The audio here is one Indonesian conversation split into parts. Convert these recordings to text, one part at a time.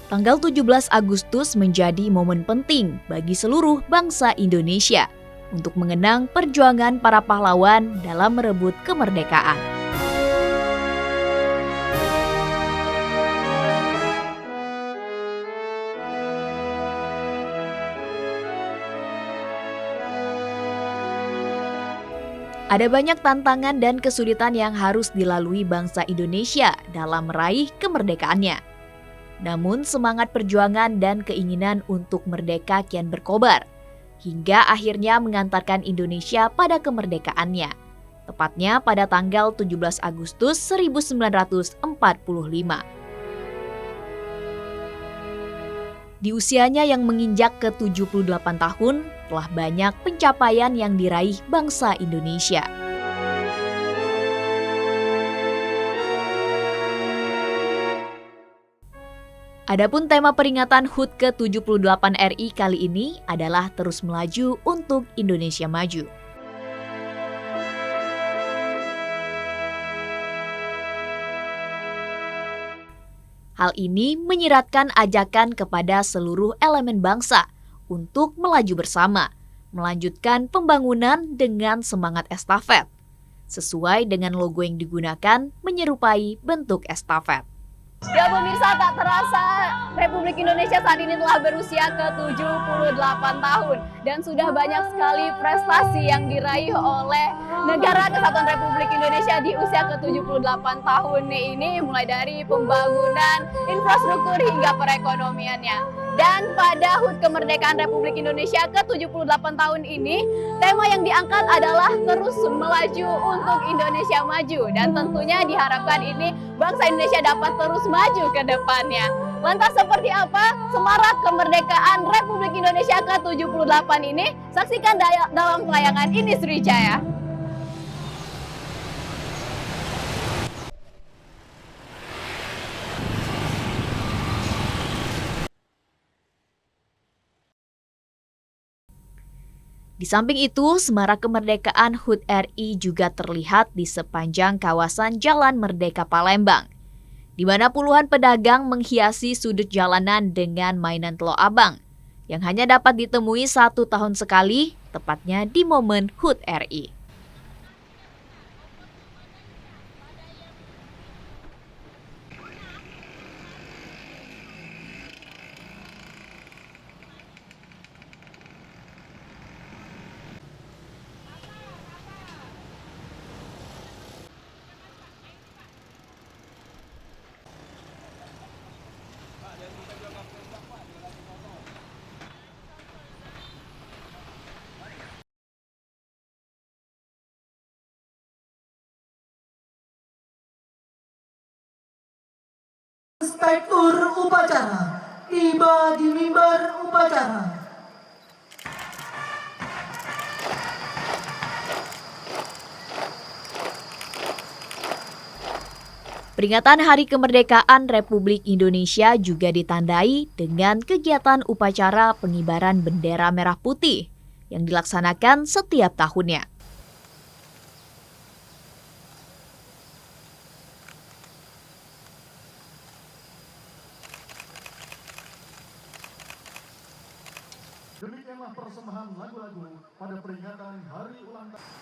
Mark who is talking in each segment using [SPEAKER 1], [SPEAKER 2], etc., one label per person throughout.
[SPEAKER 1] Tanggal 17 Agustus menjadi momen penting bagi seluruh bangsa Indonesia untuk mengenang perjuangan para pahlawan dalam merebut kemerdekaan. Ada banyak tantangan dan kesulitan yang harus dilalui bangsa Indonesia dalam meraih kemerdekaannya. Namun semangat perjuangan dan keinginan untuk merdeka kian berkobar, hingga akhirnya mengantarkan Indonesia pada kemerdekaannya, tepatnya pada tanggal 17 Agustus 1945. Di usianya yang menginjak ke 78 tahun, telah banyak pencapaian yang diraih bangsa Indonesia. Adapun tema peringatan HUT ke-78 RI kali ini adalah terus melaju untuk Indonesia maju. Hal ini menyiratkan ajakan kepada seluruh elemen bangsa untuk melaju bersama, melanjutkan pembangunan dengan semangat estafet. Sesuai dengan logo yang digunakan menyerupai bentuk estafet.
[SPEAKER 2] Ya pemirsa, tak terasa Republik Indonesia saat ini telah berusia ke-78 tahun dan sudah banyak sekali prestasi yang diraih oleh Negara Kesatuan Republik Indonesia di usia ke-78 tahun ini, mulai dari pembangunan infrastruktur hingga perekonomiannya. Dan pada HUT Kemerdekaan Republik Indonesia ke-78 tahun ini, tema yang diangkat adalah terus melaju untuk Indonesia maju. Dan tentunya diharapkan ini bangsa Indonesia dapat terus maju ke depannya. Lantas seperti apa semarak kemerdekaan Republik Indonesia ke-78 ini? Saksikan dalam tayangan ini Sriwijaya.
[SPEAKER 1] Di samping itu, semarak kemerdekaan HUT RI juga terlihat di sepanjang kawasan Jalan Merdeka Palembang, di mana puluhan pedagang menghiasi sudut jalanan dengan mainan telur abang, yang hanya dapat ditemui 1 tahun sekali, tepatnya di momen HUT RI.
[SPEAKER 3] Inspektur upacara tiba di mimbar upacara.
[SPEAKER 1] Peringatan Hari Kemerdekaan Republik Indonesia juga ditandai dengan kegiatan upacara pengibaran bendera merah putih yang dilaksanakan setiap tahunnya.
[SPEAKER 3] Demikianlah persembahan lagu-lagu pada peringatan Hari Ulang Tahun.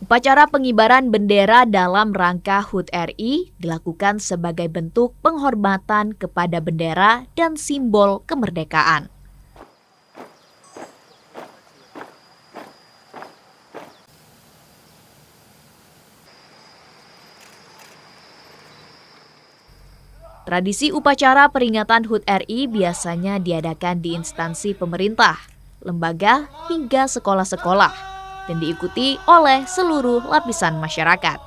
[SPEAKER 1] Upacara pengibaran bendera dalam rangka HUT RI dilakukan sebagai bentuk penghormatan kepada bendera dan simbol kemerdekaan. Tradisi upacara peringatan HUT RI biasanya diadakan di instansi pemerintah, lembaga, hingga sekolah-sekolah, dan diikuti oleh seluruh lapisan masyarakat.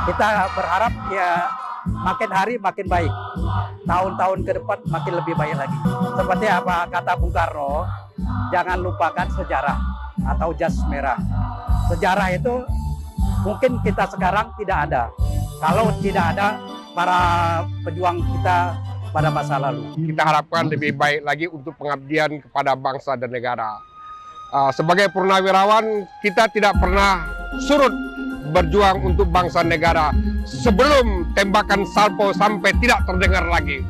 [SPEAKER 4] Kita berharap ya makin hari makin baik. Tahun-tahun ke depan makin lebih baik lagi. Seperti apa kata Bung Karno, jangan lupakan sejarah atau jas merah. Sejarah itu mungkin kita sekarang tidak ada. Kalau tidak ada para pejuang kita pada masa lalu.
[SPEAKER 5] Kita harapkan lebih baik lagi untuk pengabdian kepada bangsa dan negara. Sebagai purnawirawan, kita tidak pernah surut berjuang untuk bangsa negara sebelum tembakan salvo sampai tidak terdengar lagi.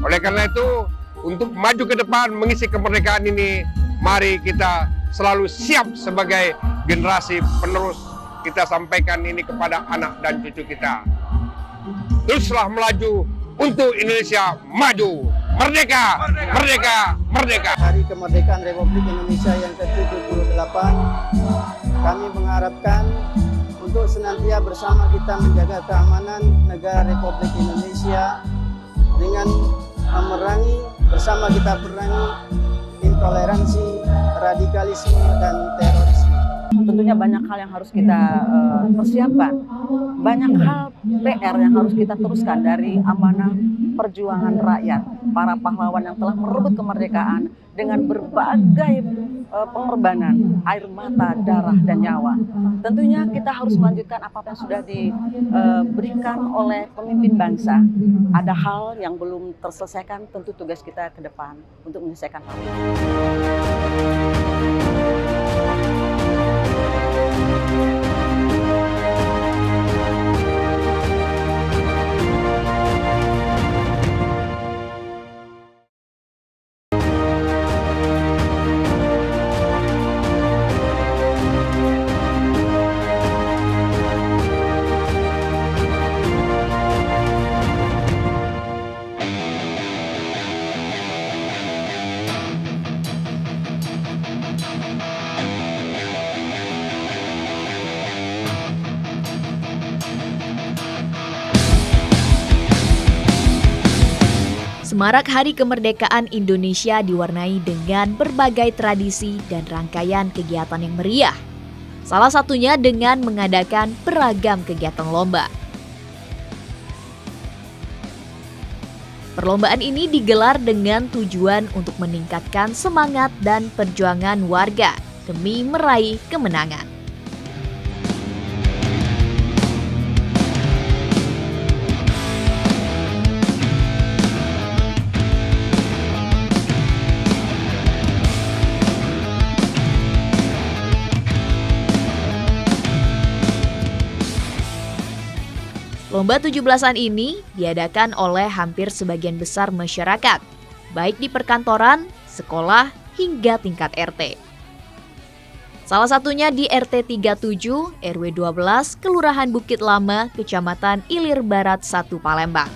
[SPEAKER 5] Oleh karena itu, untuk maju ke depan mengisi kemerdekaan ini, mari kita selalu siap sebagai generasi penerus. Kita sampaikan ini kepada anak dan cucu kita. Teruslah melaju untuk Indonesia maju. Merdeka, merdeka, merdeka.
[SPEAKER 6] Hari Kemerdekaan Republik Indonesia yang ke-78, kami mengharapkan untuk senantiasa bersama kita menjaga keamanan negara Republik Indonesia dengan bersama kita perangi intoleransi, radikalisme, dan terorisme.
[SPEAKER 7] Tentunya banyak hal yang harus kita persiapkan, banyak hal PR yang harus kita teruskan dari amanah perjuangan rakyat, para pahlawan yang telah merebut kemerdekaan dengan berbagai pengorbanan, air mata, darah, dan nyawa. Tentunya kita harus melanjutkan apa yang sudah diberikan oleh pemimpin bangsa. Ada hal yang belum terselesaikan, tentu tugas kita ke depan untuk menyelesaikan hal itu.
[SPEAKER 1] Semarak Hari Kemerdekaan Indonesia diwarnai dengan berbagai tradisi dan rangkaian kegiatan yang meriah. Salah satunya dengan mengadakan beragam kegiatan lomba. Perlombaan ini digelar dengan tujuan untuk meningkatkan semangat dan perjuangan warga demi meraih kemenangan. Lomba 17-an ini diadakan oleh hampir sebagian besar masyarakat, baik di perkantoran, sekolah, hingga tingkat RT. Salah satunya di RT 37, RW 12, Kelurahan Bukit Lama, Kecamatan Ilir Barat 1 Palembang.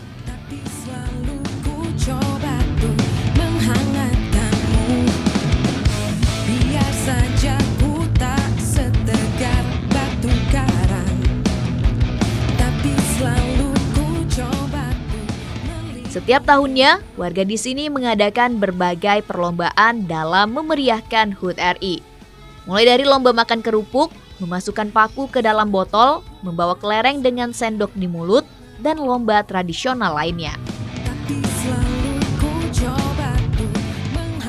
[SPEAKER 1] Setiap tahunnya, warga di sini mengadakan berbagai perlombaan dalam memeriahkan HUT RI. Mulai dari lomba makan kerupuk, memasukkan paku ke dalam botol, membawa kelereng dengan sendok di mulut, dan lomba tradisional lainnya.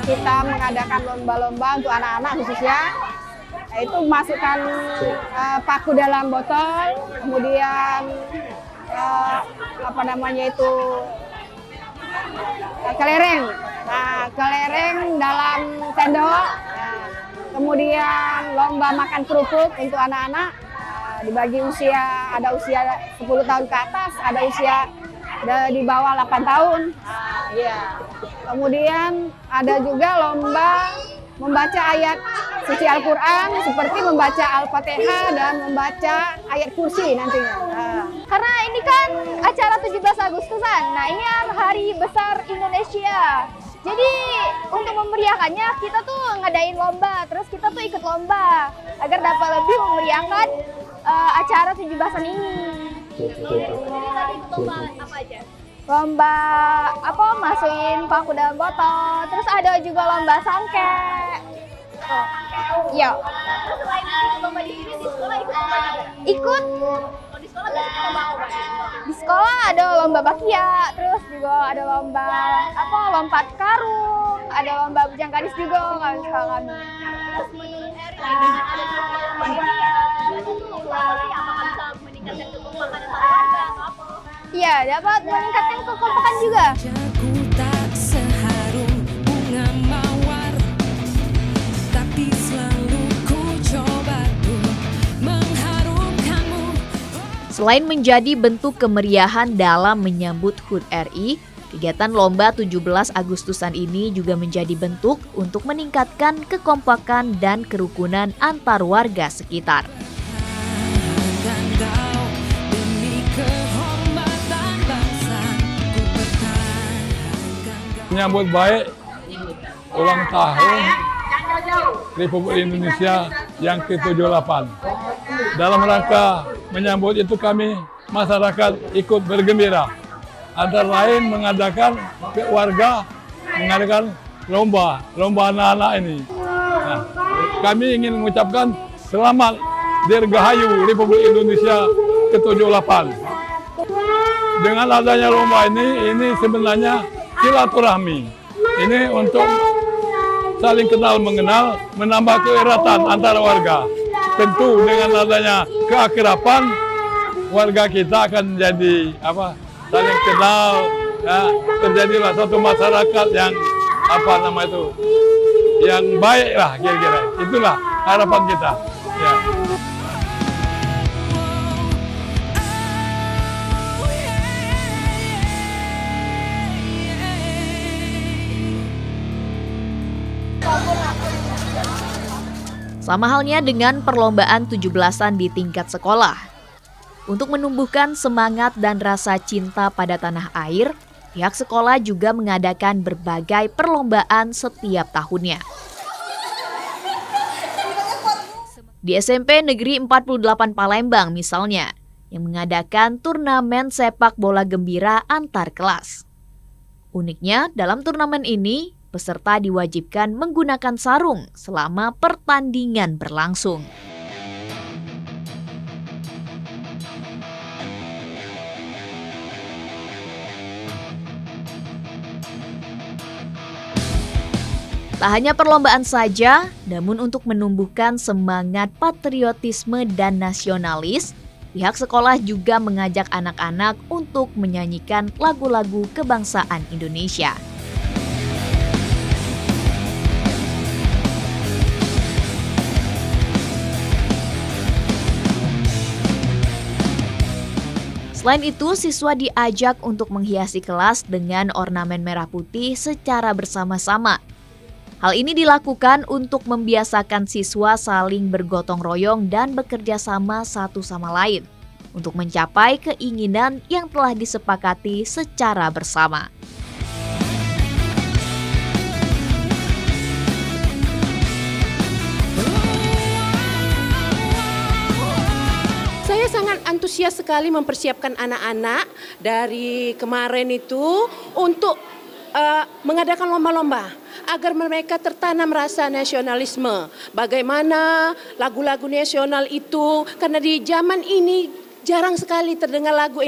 [SPEAKER 2] Kita mengadakan lomba-lomba untuk anak-anak khususnya, yaitu masukkan paku dalam botol, kemudian kelereng. Nah, kelereng dalam sendok. Nah, kemudian lomba makan kerupuk untuk anak-anak. Dibagi usia, ada usia 10 tahun ke atas, ada usia di bawah 8 tahun. Ya. Kemudian ada juga lomba membaca ayat suci Al-Quran, seperti membaca Al-Fatihah dan membaca ayat kursi nantinya.
[SPEAKER 8] Karena ini kan acara 17 Agustusan, nah ini hari besar Indonesia. Jadi untuk memeriahkannya kita tuh ngadain lomba, terus kita tuh ikut lomba agar dapat lebih memeriahkan acara 17-an ini.
[SPEAKER 2] Lomba apa aja?
[SPEAKER 8] Lomba masukin paku dalam botol, terus ada juga lomba sangke. Iya.
[SPEAKER 2] Selain lomba di sekolah ikut lomba juga?
[SPEAKER 8] Ikut.
[SPEAKER 2] Kalau di sekolah
[SPEAKER 8] Di sekolah ada lomba bakia, terus juga ada lomba lompat karung, ada lomba bujang gadis juga kalau sekolah kami.
[SPEAKER 2] Terus menurut Eri dengan adanya lomba ini itu apakah bisa meningkatkan kekompakan antara warga atau apa?
[SPEAKER 8] Iya, dapat meningkatkan kekompakan juga.
[SPEAKER 9] Jago tak seharum bunga mawar, tapi selalu ku coba tuh mengharumkanmu.
[SPEAKER 1] Selain menjadi bentuk kemeriahan dalam menyambut HUT RI, kegiatan Lomba 17 Agustusan ini juga menjadi bentuk untuk meningkatkan kekompakan dan kerukunan antar warga sekitar.
[SPEAKER 9] Dan kau demi kehormatan bangsa ku pertahankan.
[SPEAKER 10] Menyambut baik ulang tahun Republik Indonesia yang ke-78. Dalam rangka menyambut itu kami masyarakat ikut bergembira. Antara lain mengadakan warga mengadakan lomba anak-anak ini. Nah, kami ingin mengucapkan selamat Dirgahayu Republik Indonesia ke-78. Dengan adanya lomba ini sebenarnya silaturahmi. Ini untuk saling kenal mengenal, menambah keeratan antara warga. Tentu dengan adanya keakraban, warga kita akan jadi saling kenal, ya, terjadilah satu masyarakat yang yang baik lah kira-kira. Itulah harapan kita. Ya.
[SPEAKER 1] Sama halnya dengan perlombaan 17-an di tingkat sekolah. Untuk menumbuhkan semangat dan rasa cinta pada tanah air, pihak sekolah juga mengadakan berbagai perlombaan setiap tahunnya. Di SMP Negeri 48 Palembang misalnya, yang mengadakan turnamen sepak bola gembira antar kelas. Uniknya, dalam turnamen ini, peserta diwajibkan menggunakan sarung selama pertandingan berlangsung. Tak hanya perlombaan saja, namun untuk menumbuhkan semangat patriotisme dan nasionalis, pihak sekolah juga mengajak anak-anak untuk menyanyikan lagu-lagu kebangsaan Indonesia. Selain itu, siswa diajak untuk menghiasi kelas dengan ornamen merah putih secara bersama-sama. Hal ini dilakukan untuk membiasakan siswa saling bergotong royong dan bekerja sama satu sama lain untuk mencapai keinginan yang telah disepakati secara bersama.
[SPEAKER 11] Saya sangat antusias sekali mempersiapkan anak-anak dari kemarin itu untuk mengadakan lomba-lomba agar mereka tertanam rasa nasionalisme. Bagaimana lagu-lagu nasional itu, karena di zaman ini jarang sekali terdengar lagu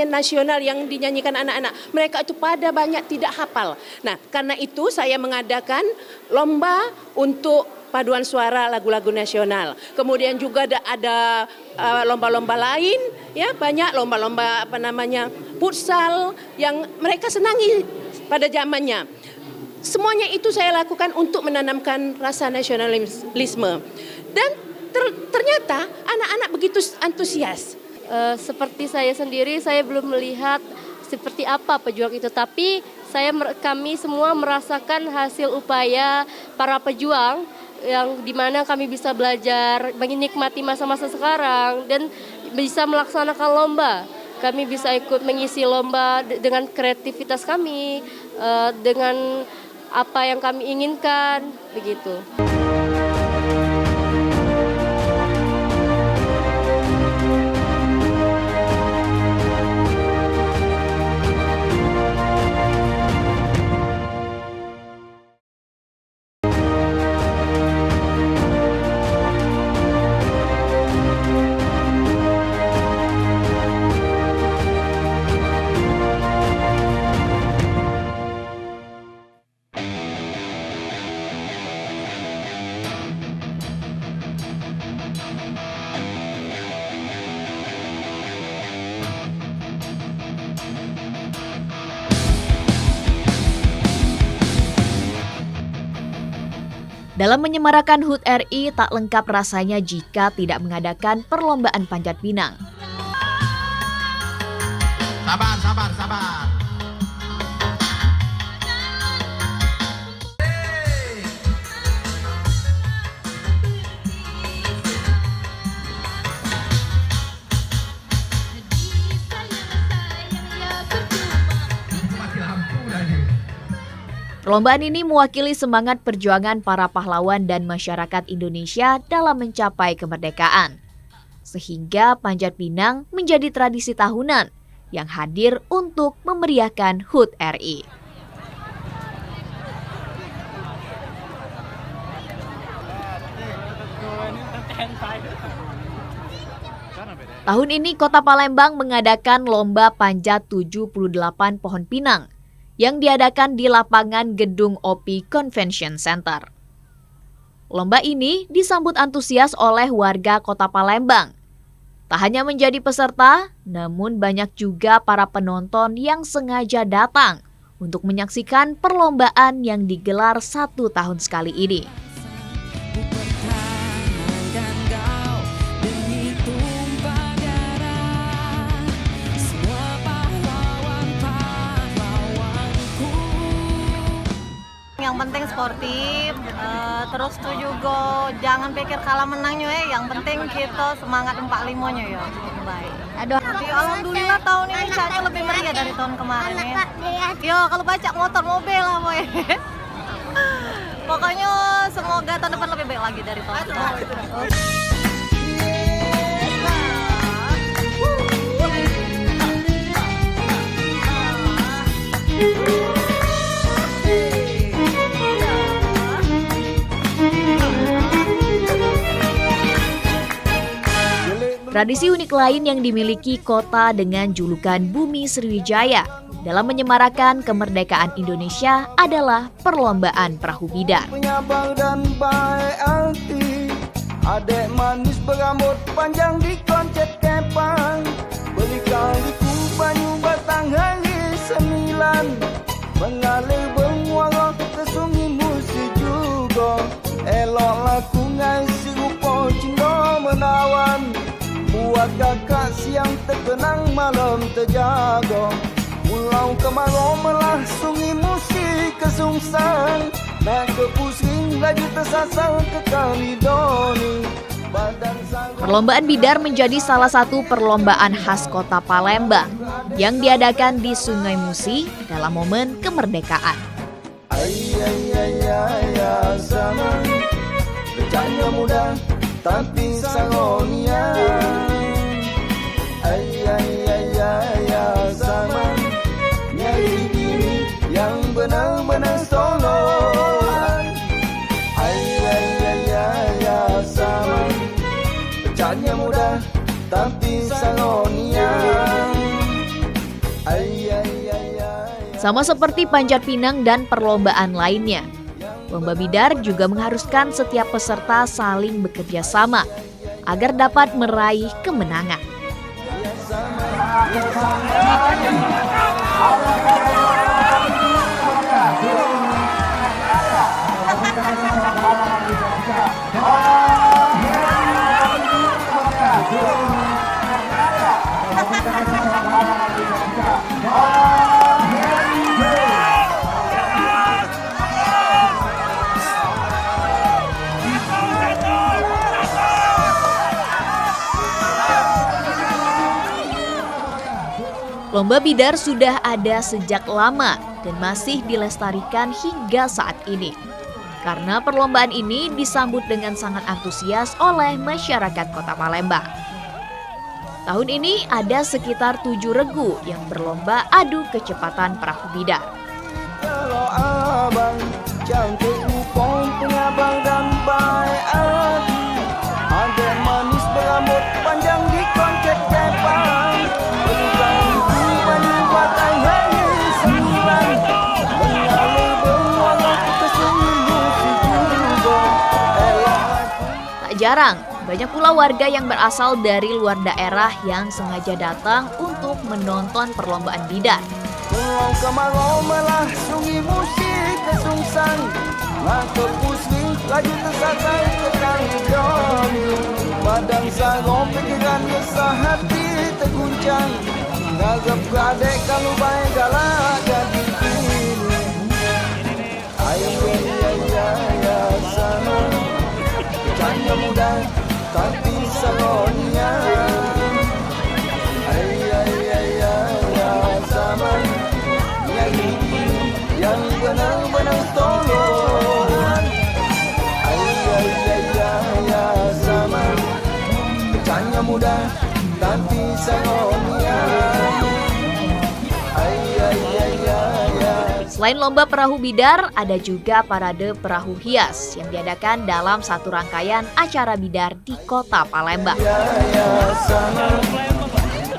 [SPEAKER 11] nasional yang dinyanyikan anak-anak. Mereka itu pada banyak tidak hafal. Nah, karena itu saya mengadakan lomba untuk paduan suara lagu-lagu nasional. Kemudian juga ada lomba-lomba lain, ya banyak lomba-lomba futsal yang mereka senangi pada zamannya. Semuanya itu saya lakukan untuk menanamkan rasa nasionalisme. Dan ternyata anak-anak begitu antusias.
[SPEAKER 12] Seperti saya sendiri, saya belum melihat seperti apa pejuang itu. Tapi kami semua merasakan hasil upaya para pejuang yang dimana kami bisa belajar menikmati masa-masa sekarang dan bisa melaksanakan lomba. Kami bisa ikut mengisi lomba dengan kreativitas kami, dengan apa yang kami inginkan, begitu.
[SPEAKER 1] Dalam menyemarakan HUT RI tak lengkap rasanya jika tidak mengadakan perlombaan panjat pinang.
[SPEAKER 3] Sabar.
[SPEAKER 1] Perlombaan ini mewakili semangat perjuangan para pahlawan dan masyarakat Indonesia dalam mencapai kemerdekaan. Sehingga panjat pinang menjadi tradisi tahunan yang hadir untuk memeriahkan HUT RI. Tahun ini Kota Palembang mengadakan lomba panjat 78 pohon pinang yang diadakan di lapangan gedung OPI Convention Center. Lomba ini disambut antusias oleh warga Kota Palembang. Tak hanya menjadi peserta, namun banyak juga para penonton yang sengaja datang untuk menyaksikan perlombaan yang digelar 1 tahun sekali ini.
[SPEAKER 13] Yang penting sportif, terus tuh juga jangan pikir kalah menangnya yang penting kita semangat 45-nya ya. Baik. Aduh, alhamdulillah tahun ini kayaknya lebih meriah dari tahun kemarin ya. Yo, kalau baca motor mobil lah boy. Pokoknya semoga tahun depan lebih baik lagi dari tahun kemarin.
[SPEAKER 1] Tradisi unik lain yang dimiliki kota dengan julukan Bumi Sriwijaya dalam menyemarakan kemerdekaan Indonesia adalah perlombaan perahu bidar.
[SPEAKER 6] Penyabang dan baik hati, adek manis berambut panjang di koncet kepang, belikan di Banyu Batang hari 9, mengalir bermuara ke sungai Musi juga, elok laku ngasi rupa cinta menawan. Buat kakak siang terkenang malam terjaga, pulau kemarau melah sungai Musi kesungsang, naik ke pusing lagi tersasar ke Kalidoni.
[SPEAKER 1] Perlombaan bidar menjadi salah satu perlombaan khas Kota Palembang yang diadakan di Sungai Musi dalam momen kemerdekaan.
[SPEAKER 6] Zaman bercanda muda tapi sangonia, zaman nyari diri yang benar-benar solon, zaman bercanda muda tapi sangonia.
[SPEAKER 1] Sama seperti panjat pinang dan perlombaan lainnya, lomba bidar juga mengharuskan setiap peserta saling bekerja sama agar dapat meraih kemenangan. Lomba bidar sudah ada sejak lama dan masih dilestarikan hingga saat ini. Karena perlombaan ini disambut dengan sangat antusias oleh masyarakat Kota Palembang. Tahun ini ada sekitar 7 regu yang berlomba adu kecepatan perahu bidar.
[SPEAKER 6] Kalau abang cantik upong penyabang dan baik hati, ada manis berambut panjang di koncet kepang, berikan di Banyu Batang hari 9, mengalir bermuara ke sungai Musi juga,
[SPEAKER 1] Tak jarang, banyak pula warga yang berasal dari luar daerah yang sengaja datang untuk menonton perlombaan bidar.
[SPEAKER 6] Pulau kemarau melah sungai Musi kesungsang, laku pusing laju tersatai tekan doni. Badan sarong pikiran resah hati terguncang. Ngagap gadek kalau baik galak jadi kini. Ayah sana bercanda muda tapi salonnya. Ayah sama yang benar-benar tolong. Ayah sama bercanda muda tapi salonnya.
[SPEAKER 1] Selain lomba perahu bidar, ada juga parade perahu hias yang diadakan dalam satu rangkaian acara bidar di Kota Palembang.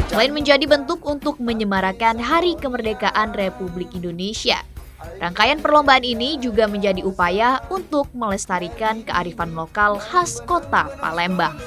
[SPEAKER 1] Selain menjadi bentuk untuk menyemarakan Hari Kemerdekaan Republik Indonesia, rangkaian perlombaan ini juga menjadi upaya untuk melestarikan kearifan lokal khas Kota Palembang.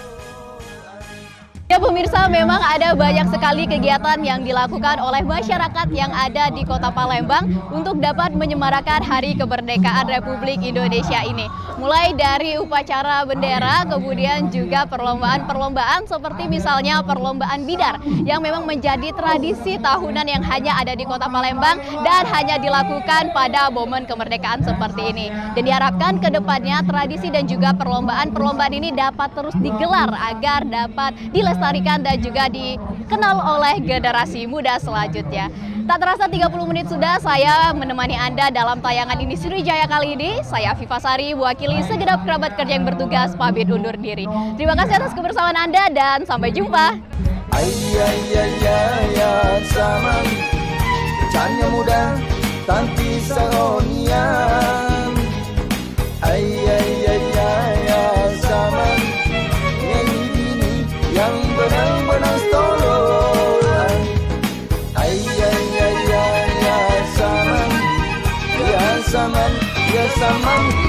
[SPEAKER 2] Ya pemirsa, memang ada banyak sekali kegiatan yang dilakukan oleh masyarakat yang ada di Kota Palembang untuk dapat menyemarakan Hari Kemerdekaan Republik Indonesia ini. Mulai dari upacara bendera, kemudian juga perlombaan-perlombaan seperti misalnya perlombaan bidar yang memang menjadi tradisi tahunan yang hanya ada di Kota Palembang dan hanya dilakukan pada momen kemerdekaan seperti ini. Dan diharapkan ke depannya tradisi dan juga perlombaan-perlombaan ini dapat terus digelar agar dapat dilestarikan dan juga dikenal oleh generasi muda selanjutnya. Tak terasa 30 menit sudah saya menemani Anda dalam tayangan ini Sriwijaya kali ini. Saya Viva Sari, mewakili segenap kerabat kerja yang bertugas, pamit undur diri. Terima kasih atas kebersamaan Anda dan sampai jumpa.
[SPEAKER 6] Sama bercanda muda tanti saronia. Sama yang benar-benar tolong. Ayah zaman, ya zaman, ya zaman.